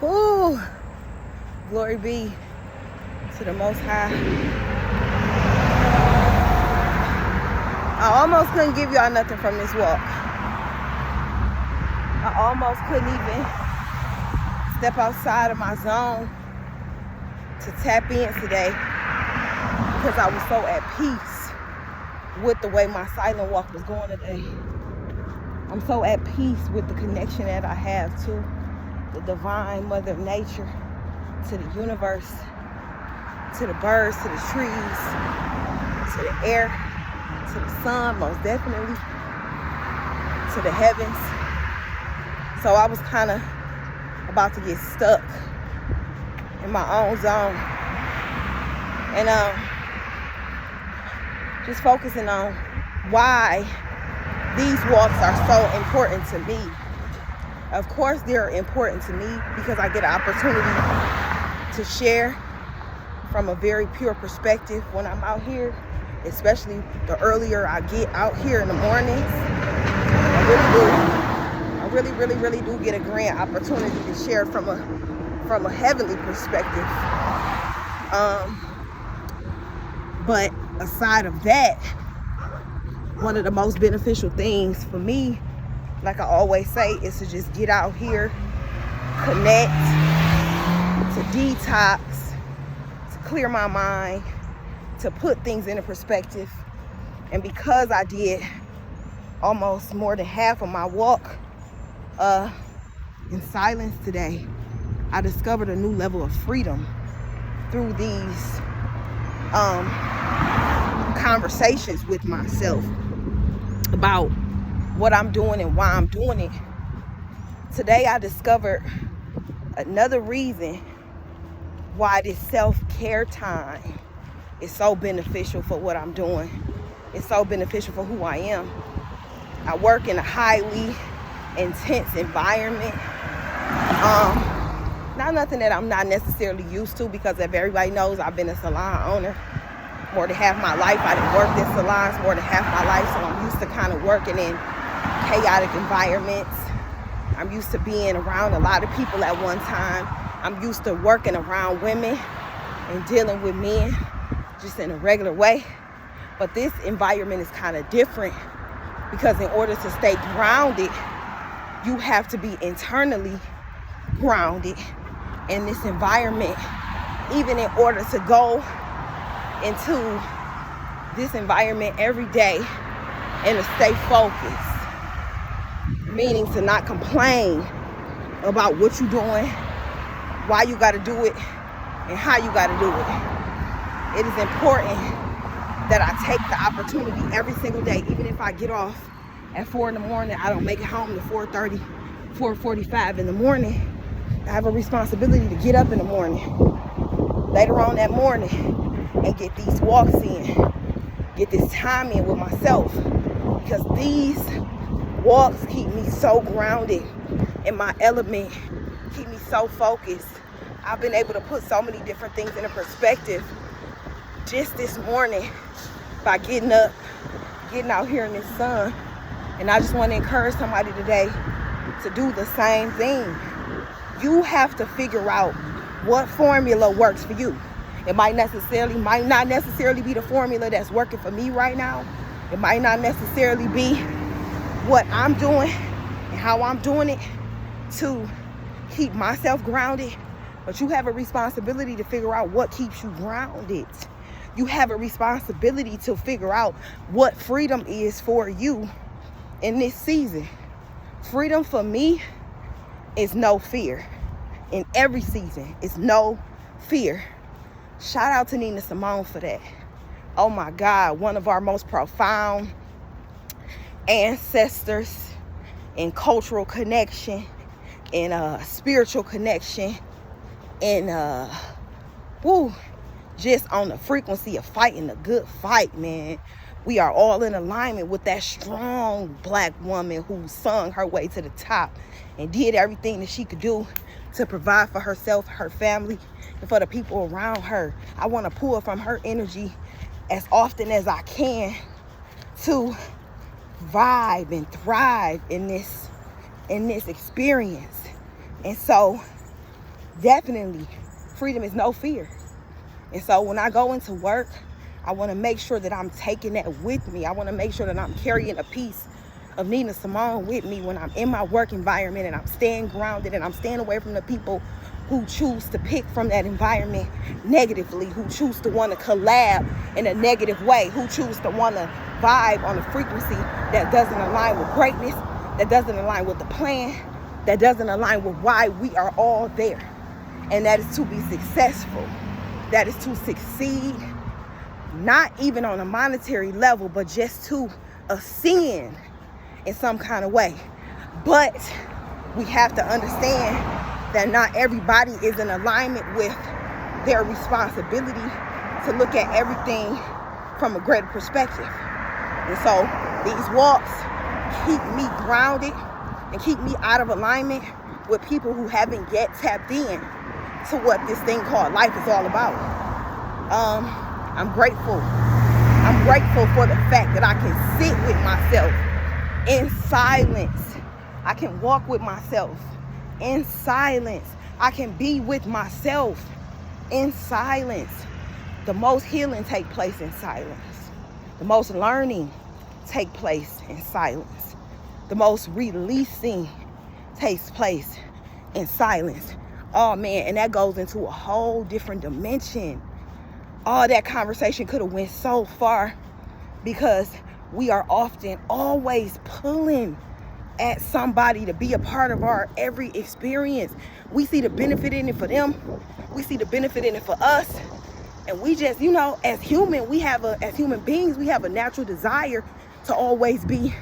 Ooh, glory be to the Most High. I almost couldn't give y'all nothing from this walk. I almost couldn't even step outside of my zone to tap in today because I was so at peace with the way my silent walk was going today. I'm so at peace with the connection that I have to the divine mother of nature, to the universe, to the birds, to the trees, to the air, to the sun, most definitely, to the heavens. So I was kind of about to get stuck in my own zone. And just focusing on why these walks are so important to me. Of course, they're important to me because I get an opportunity to share from a very pure perspective when I'm out here, especially the earlier I get out here in the mornings. I really do get a grand opportunity to share from a heavenly perspective. But aside of that, one of the most beneficial things for me, like I always say, is to just get out here, connect, to detox, to clear my mind, to put things into perspective. And because I did almost more than half of my walk in silence today, I discovered a new level of freedom through these conversations with myself about what I'm doing and why I'm doing it. Today I discovered another reason why this self-care time is so beneficial for what I'm doing. It's so beneficial for who I am. I work in a highly intense environment. Not nothing that I'm not necessarily used to, because if everybody knows, I've been a salon owner more than half my life. I done worked in salons more than half my life, so I'm used to kind of working in chaotic environments. I'm used to being around a lot of people at one time. I'm used to working around women and dealing with men just in a regular way. But this environment is kind of different because in order to stay grounded, you have to be internally grounded in this environment, even in order to go into this environment every day and to stay focused. Meaning to not complain about what you're doing, why you got to do it, and how you got to do it. It is important that I take the opportunity every single day, even if I get off at 4 in the morning, I don't make it home to 4:30, 4:45 in the morning. I have a responsibility to get up in the morning, later on that morning, and get these walks in, get this time in with myself, because these walks keep me so grounded in my element, keep me so focused. I've been able to put so many different things into perspective just this morning by getting up, getting out here in this sun. And I just want to encourage somebody today to do the same thing. You have to figure out what formula works for you. It might not necessarily be the formula that's working for me right now. It might not necessarily be what I'm doing and how I'm doing it to keep myself grounded, but you have a responsibility to figure out what keeps you grounded. You have a responsibility to figure out what freedom is for you in this season. Freedom for me is no fear. In every season, it's no fear. Shout out to Nina Simone for that. Oh my God, one of our most profound ancestors in cultural connection, in spiritual connection, and just on the frequency of fighting a good fight, man. We are all in alignment with that strong black woman who sung her way to the top and did everything that she could do to provide for herself, her family, and for the people around her. I want to pull from her energy as often as I can to vibe and thrive in this experience. And so definitely, freedom is no fear. And so when I go into work, I want to make sure that I'm taking that with me. I want to make sure that I'm carrying a piece of Nina Simone with me when I'm in my work environment, and I'm staying grounded, and I'm staying away from the people who choose to pick from that environment negatively, who choose to want to collab in a negative way, who choose to want to vibe on a frequency that doesn't align with greatness, that doesn't align with the plan, that doesn't align with why we are all there. And that is to be successful. That is to succeed, not even on a monetary level, but just to ascend in some kind of way. But we have to understand that not everybody is in alignment with their responsibility to look at everything from a greater perspective. And so these walks keep me grounded and keep me out of alignment with people who haven't yet tapped in to what this thing called life is all about. I'm grateful. I'm grateful for the fact that I can sit with myself in silence. I can walk with myself in silence. I can be with myself in silence. The most healing take place in silence. The most learning take place in silence. The most releasing takes place in silence. Oh man, and that goes into a whole different dimension. All that conversation could have went so far, because we are often always pulling at somebody to be a part of our every experience. We see the benefit in it for them. We see the benefit in it for us. And we just, as human beings, we have a natural desire to always be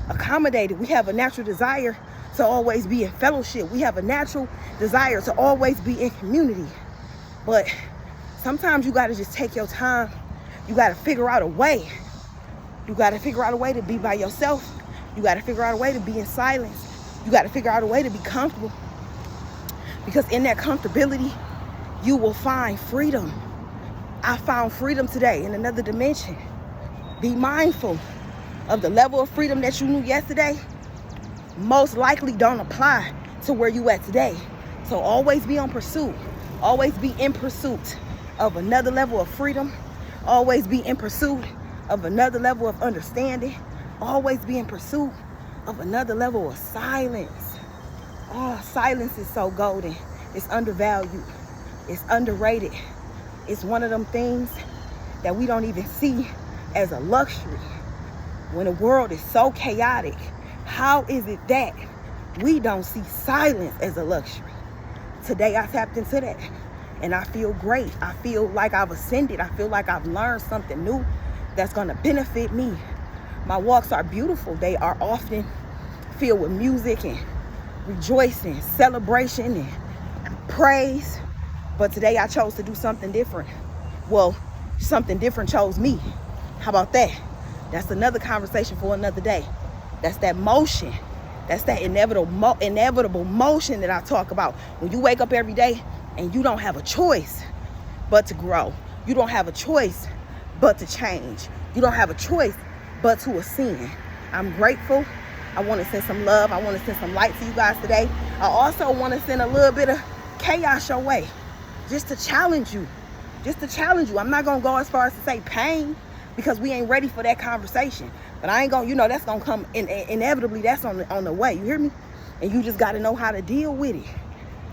accommodated. We have a natural desire to always be in fellowship. We have a natural desire to always be in community. But sometimes you got to just take your time. You got to figure out a way. You got to figure out a way to be by yourself. You got to figure out a way to be in silence. You got to figure out a way to be comfortable. Because in that comfortability, you will find freedom. I found freedom today in another dimension. Be mindful of the level of freedom that you knew yesterday. Most likely don't apply to where you at today. So always be on pursuit. Always be in pursuit of another level of freedom. Always be in pursuit of another level of understanding. Always be in pursuit of another level of silence. Oh, silence is so golden. It's undervalued. It's underrated. It's one of them things that we don't even see as a luxury. When the world is so chaotic, how is it that we don't see silence as a luxury? Today I tapped into that, and I feel great. I feel like I've ascended. I feel like I've learned something new that's going to benefit me. My walks are beautiful. They are often filled with music and rejoicing, celebration and praise. But today I chose to do something different. Well, something different chose me. How about that? That's another conversation for another day. That's that motion. That's that inevitable motion that I talk about. When you wake up every day and you don't have a choice but to grow. You don't have a choice but to change. You don't have a choice but to ascend. I'm grateful. I want to send some love. I want to send some light to you guys today. I also want to send a little bit of chaos your way, just to challenge you. I'm not going to go as far as to say pain, because we ain't ready for that conversation. But I ain't going to, that's going to come inevitably. That's on the way. You hear me? And you just got to know how to deal with it.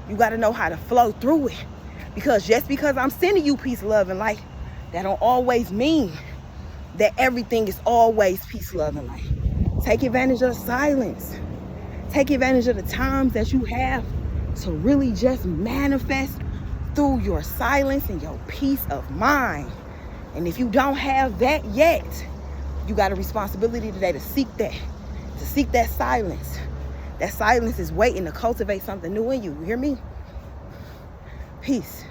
You got to know how to flow through it. Because just because I'm sending you peace, love, and light, that don't always mean that everything is always peace, love, and light. Take advantage of the silence. Take advantage of the times that you have to really just manifest through your silence and your peace of mind. And if you don't have that yet, you got a responsibility today to seek that silence. That silence is waiting to cultivate something new in you. You hear me? Peace.